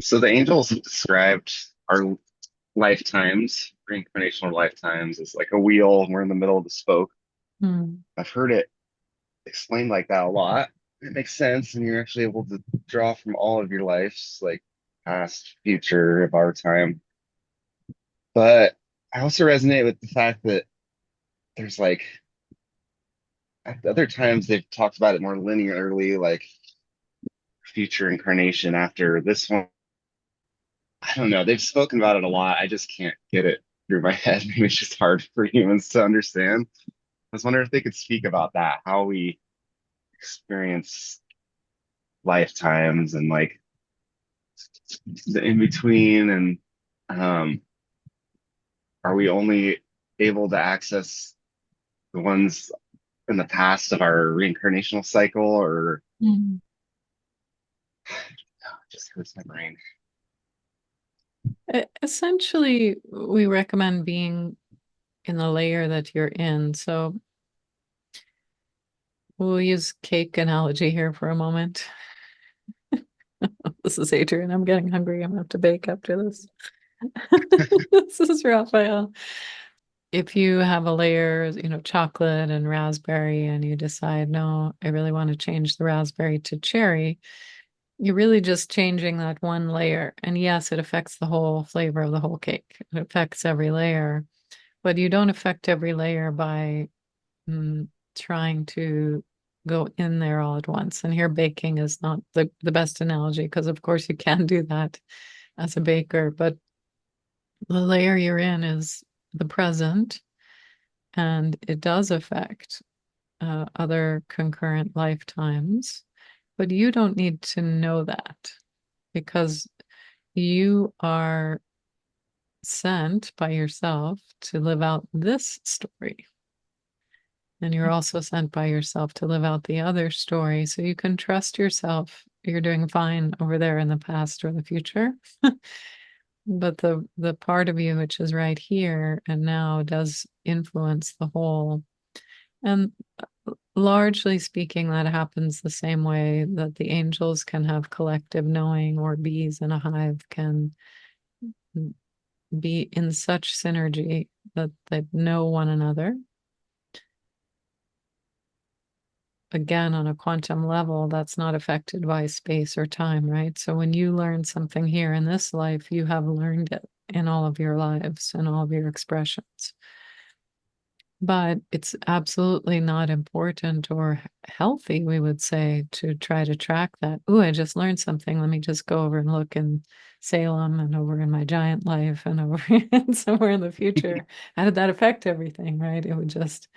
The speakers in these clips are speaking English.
So the angels have described our lifetimes, reincarnational lifetimes, as like a wheel, and we're in the middle of the spoke. Hmm. I've heard it explained like that a lot. It makes sense, and you're actually able to draw from all of your lives, like past, future, of our time. But I also resonate with the fact that there's like at other times they've talked about it more linearly, like future incarnation after this one. I don't know. They've spoken about it a lot. I just can't get it through my head. Maybe it's just hard for humans to understand. I was wondering if they could speak about that, how we experience lifetimes and like the in between, and um, are we only able to access the ones in the past of our reincarnational cycle, or Hmm. it just hurts my brain. Essentially, we recommend being in the layer that you're in. So we'll use cake analogy here for a moment. This is Adrian. I'm getting hungry. I'm gonna have to bake after this. This is Raphael. If you have a layer, chocolate and raspberry, and you decide, no, I really want to change the raspberry to cherry, you're really just changing that one layer. And yes, it affects the whole flavor of the whole cake. It affects every layer, but you don't affect every layer by trying to go in there all at once. And here, baking is not the best analogy because, of course, you can do that as a baker, but the layer you're in is the present, and it does affect other concurrent lifetimes. But you don't need to know that because you are sent by yourself to live out this story. And you're also sent by yourself to live out the other story. So you can trust yourself. You're doing fine over there in the past or the future. But the part of you which is right here and now does influence the whole. And largely speaking, that happens the same way that the angels can have collective knowing, or bees in a hive can be in such synergy that they know one another. Again, on a quantum level, that's not affected by space or time, right? So when you learn something here in this life, you have learned it in all of your lives and all of your expressions. But it's absolutely not important or healthy, we would say, to try to track that. Ooh, I just learned something. Let me just go over and look in Salem and over in my giant life and over somewhere in the future. How did that affect everything, right? It would just,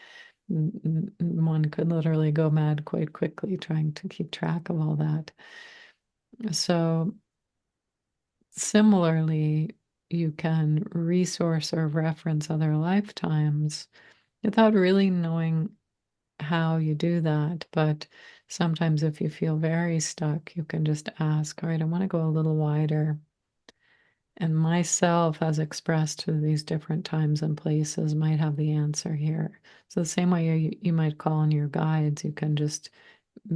one could literally go mad quite quickly trying to keep track of all that. So, similarly, you can resource or reference other lifetimes without really knowing how you do that. But sometimes, if you feel very stuck, you can just ask, all right, I want to go a little wider. And myself, as expressed through these different times and places, might have the answer here. So, the same way you might call on your guides, you can just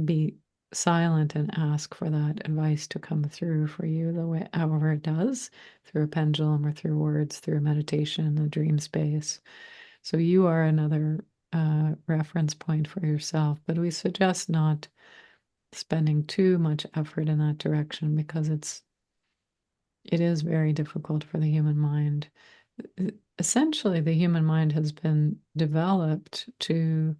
be silent and ask for that advice to come through for you the way, however it does, through a pendulum or through words, through a meditation, a dream space. So you are another reference point for yourself, but we suggest not spending too much effort in that direction because it is very difficult for the human mind. Essentially, the human mind has been developed to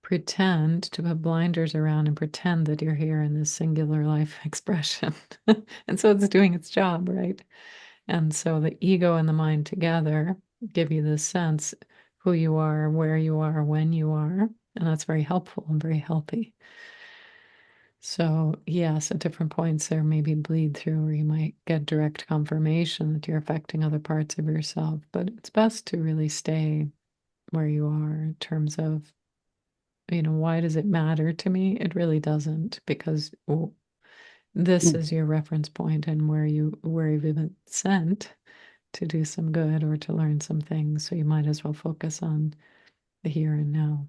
pretend, to put blinders around and pretend that you're here in this singular life expression. And so it's doing its job, right? And so the ego and the mind together give you this sense who you are, where you are, when you are. And that's very helpful and very healthy. So, yes, at different points there maybe bleed through, or you might get direct confirmation that you're affecting other parts of yourself. But it's best to really stay where you are in terms of, why does it matter to me? It really doesn't, because this is your reference point and where you've been sent to do some good or to learn some things. So you might as well focus on the here and now.